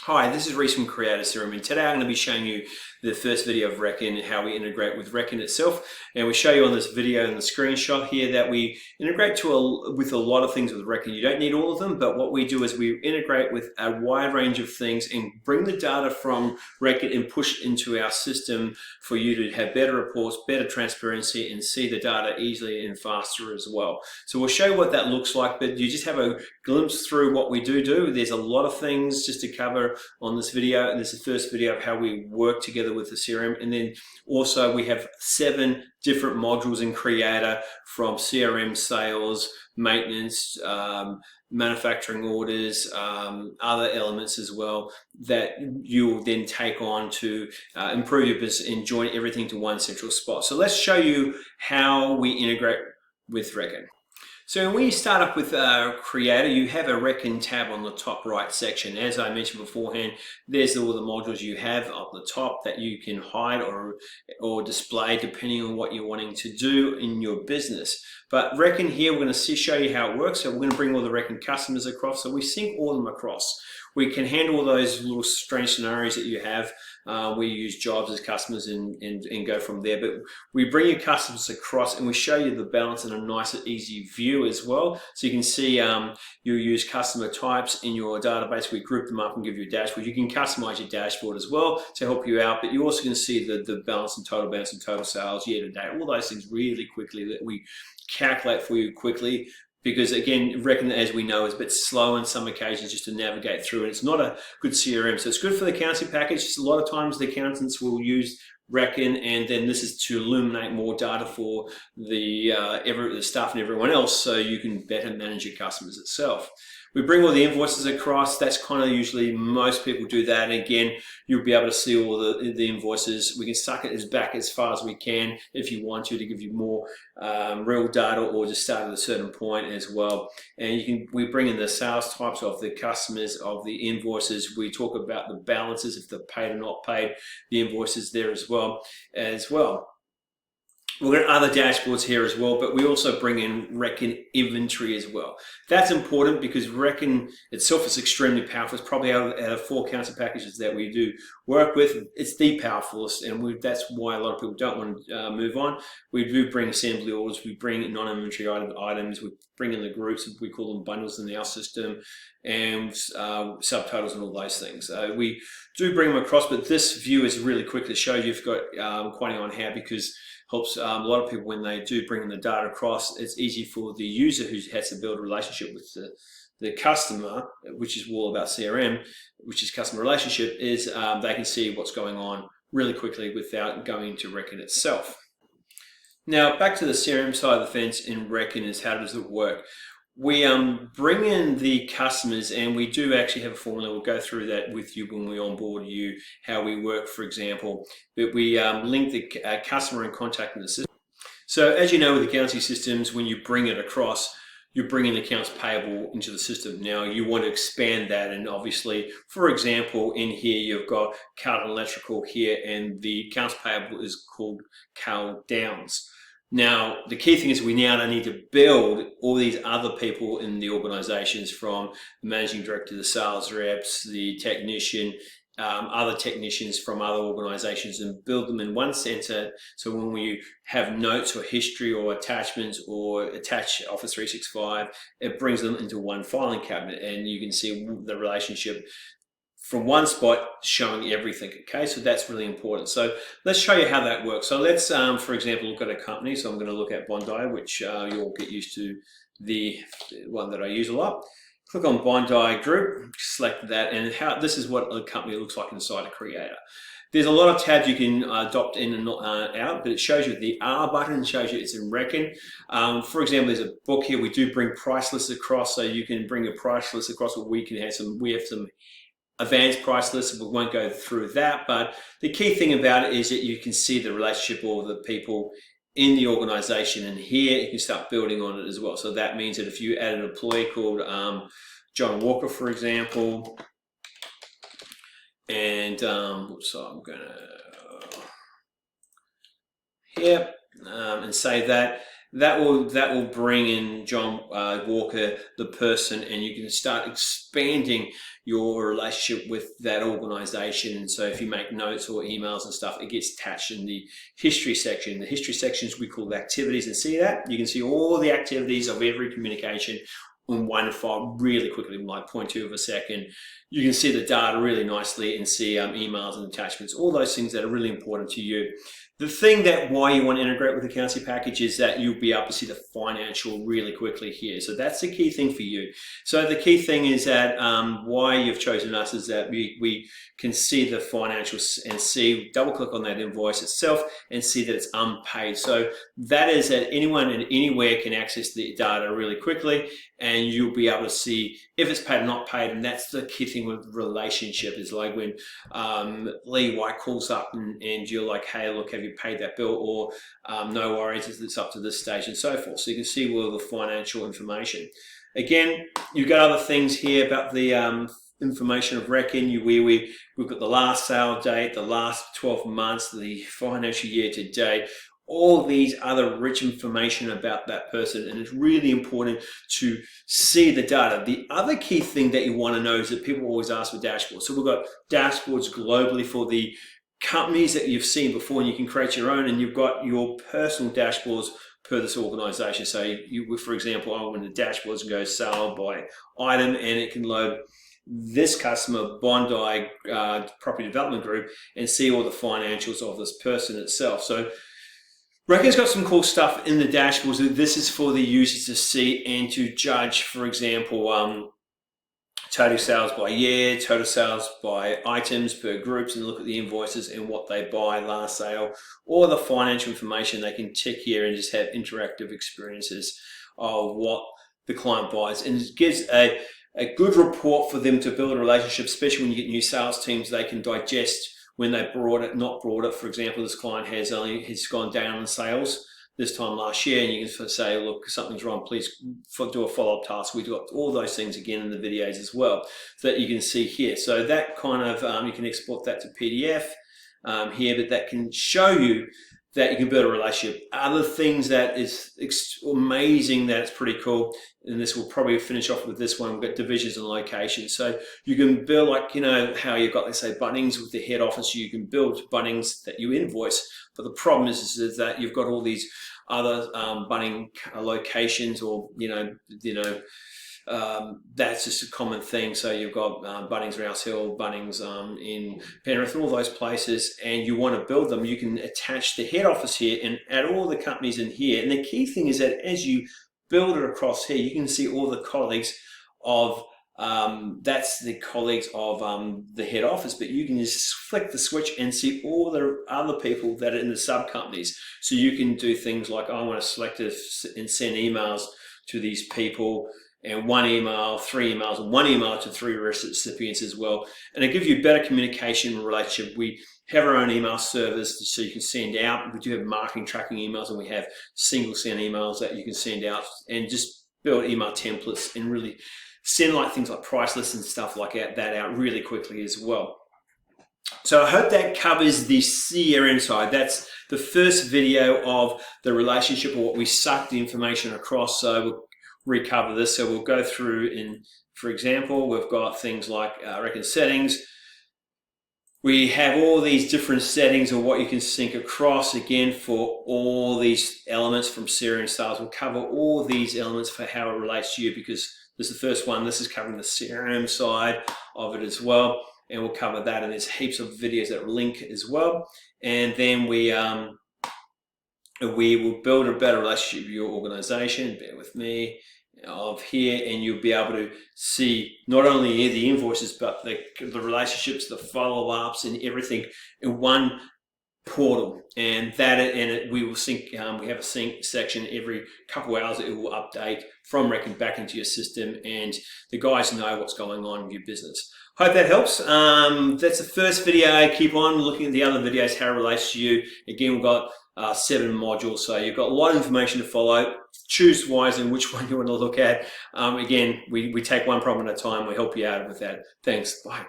Hi, this is Reese from CreataCRM, and today I'm going to be showing you the first video of Reckon, how we integrate with Reckon itself. And we show you on this video in the screenshot here that we integrate with a lot of things with Reckon. You don't need all of them, but what we do is we integrate with a wide range of things and bring the data from Reckon and push it into our system for you to have better reports, better transparency, and see the data easily and faster as well. So we'll show you what that looks like, but you just have a glimpse through what we do. There's a lot of things just to cover on this video, and this is the first video of how we work together with the CRM. And then also we have 7 different modules in Creator, from CRM, sales, maintenance, manufacturing orders, other elements as well, that you will then take on to improve your business and join everything to one central spot. So let's show you how we integrate with Reckon. So when you start up with Creator, you have a Reckon tab on the top right section. As I mentioned beforehand, there's all the modules you have up the top that you can hide or display depending on what you're wanting to do in your business. But Reckon here, we're going to show you how it works. So we're going to bring all the Reckon customers across. So we sync all of them across. We can handle all those little strange scenarios that you have. We use jobs as customers and go from there. But we bring your customers across and we show you the balance in a nice and easy view as well. So you can see you use customer types in your database. We group them up and give you a dashboard. You can customize your dashboard as well to help you out. But you also can see the balance and total sales year to date. All those things really quickly that we calculate for you quickly. Because again, Reckon, as we know, is a bit slow on some occasions just to navigate through, and it's not a good CRM. So it's good for the accounting package. Just a lot of times the accountants will use Reckon, and then this is to illuminate more data for the staff and everyone else, so you can better manage your customers itself. We bring all the invoices across. That's kind of usually most people do that. And again, you'll be able to see all the invoices. We can suck it back as far as we can if you want to give you more real data, or just start at a certain point as well. And we bring in the sales types of the customers, of the invoices. We talk about the balances, if they're paid or not paid, the invoices there as well. We've got other dashboards here as well, but we also bring in Reckon inventory as well. That's important because Reckon itself is extremely powerful. It's probably out of 4 accounting packages that we do work with, it's the powerfulest, and that's why a lot of people don't want to move on. We do bring assembly orders, we bring non-inventory items, we bring in the groups, we call them bundles in our system, and subtotals and all those things. We do bring them across, but this view is really quick to show you. You've got quantity on hand, because helps a lot of people when they do bring the data across. It's easy for the user who has to build a relationship with the customer, which is all about CRM, which is customer relationship, is they can see what's going on really quickly without going into Reckon itself. Now back to the CRM side of the fence in Reckon is how does it work? We bring in the customers, and we do actually have a formula. We'll go through that with you when we onboard you, how we work, for example. But we link the customer and contact in the system. So as you know, with accounting systems, when you bring it across, you bring in accounts payable into the system. Now you want to expand that, and obviously, for example, in here you've got Carlton Electrical here, and the accounts payable is called Carl Downs. Now, the key thing is we now don't need to build all these other people in the organizations, from the managing director, the sales reps, the technician, other technicians from other organizations, and build them in one center. So when we have notes or history or attachments or attach Office 365, it brings them into one filing cabinet, and you can see the relationship from one spot showing everything. Okay, so that's really important. So let's show you how that works. So let's, for example, look at a company. So I'm going to look at Bondi, which you'll get used to, the one that I use a lot. Click on Bondi Group, select that, and this is what a company looks like inside a Creator. There's a lot of tabs you can adopt in and out, but it shows you the R button, shows you it's in Reckon. For example, there's a book here. We do bring price lists across, so you can bring a price list across. We have some advanced price lists. We won't go through that, but the key thing about it is that you can see the relationship or the people in the organization, and here you can start building on it as well. So that means that if you add an employee called John Walker, for example, and so I'm gonna and save that. that will bring in John Walker, the person, and you can start expanding your relationship with that organization. And so if you make notes or emails and stuff, it gets attached in the history section. The history sections we call the activities, and see that? You can see all the activities of every communication in one file really quickly, like 0.2 of a second. You can see the data really nicely and see emails and attachments, all those things that are really important to you. The thing that why you want to integrate with the accountancy package is that you'll be able to see the financial really quickly here. So that's the key thing for you. So the key thing is that why you've chosen us is that we can see the financials and see, double click on that invoice itself and see that it's unpaid. So that is that anyone and anywhere can access the data really quickly, and you'll be able to see if it's paid or not paid. And that's the key thing with relationship, is like when Lee White calls up and you're like, hey, look, have you paid that bill? Or no worries, it's up to this stage, and so forth. So you can see all the financial information. Again, you've got other things here about the information of Reckon. We've got the last sale date, the last 12 months, the financial year to date, all these other rich information about that person, and it's really important to see the data. The other key thing that you want to know is that people always ask for dashboards. So we've got dashboards globally for the companies that you've seen before, and you can create your own, and you've got your personal dashboards per this organization. So you, for example, I went to dashboards and go sale by item, and it can load this customer, Bondi Property Development Group, and see all the financials of this person itself. So Reckon's got some cool stuff in the dashboards. This is for the users to see and to judge, for example, total sales by year, total sales by items per groups, and look at the invoices and what they buy, last sale, or the financial information. They can tick here and just have interactive experiences of what the client buys, and it gives a good report for them to build a relationship, especially when you get new sales teams. They can digest when they brought it, not brought it. For example, this client has gone down in sales this time last year, and you can say, look, something's wrong, please do a follow-up task. We've got all those things again in the videos as well that you can see here. So that kind of, you can export that to PDF here, but that can show you that you can build a relationship. Other things that is amazing, that's pretty cool, and this will probably finish off with this one, we've got divisions and locations. So you can build, like, you know, how you've got, let's say, Bunnings with the head office, you can build Bunnings that you invoice, but the problem is that you've got all these other Bunning locations, or, that's just a common thing. So you've got Bunnings Rouse Hill, Bunnings in Penrith, all those places, and you want to build them. You can attach the head office here and add all the companies in here. And the key thing is that as you build it across here, you can see all the colleagues of that's the colleagues of the head office, but you can just flick the switch and see all the other people that are in the sub companies. So you can do things like, I want to select and send emails to these people, and one email, 3 emails, and 1 email to 3 recipients as well. And it gives you better communication and relationship. We have our own email service so you can send out. We do have marketing tracking emails, and we have single send emails that you can send out, and just build email templates and really send like things like price lists and stuff like that out really quickly as well. So I hope that covers the CRM side. That's the first video of the relationship, or what we suck the information across. So we'll recover this. So we'll go through in, for example, we've got things like Reckon settings. We have all these different settings of what you can sync across, again, for all these elements from CRM styles. We'll cover all these elements for how it relates to you, because this is the first one. This is covering the CRM side of it as well, and we'll cover that, and there's heaps of videos that link as well. And then we will build a better relationship with your organization, bear with me, of here, and you'll be able to see not only the invoices, but the relationships, the follow-ups, and everything in one portal. And we will sync. We have a sync section every couple of hours. It will update from Reckon back into your system, and the guys know what's going on with your business. Hope that helps. That's the first video. Keep on looking at the other videos, how it relates to you. Again, we've got 7 modules, so you've got a lot of information to follow. Choose wisely which one you want to look at. Again, we take one problem at a time. We help you out with that. Thanks. Bye.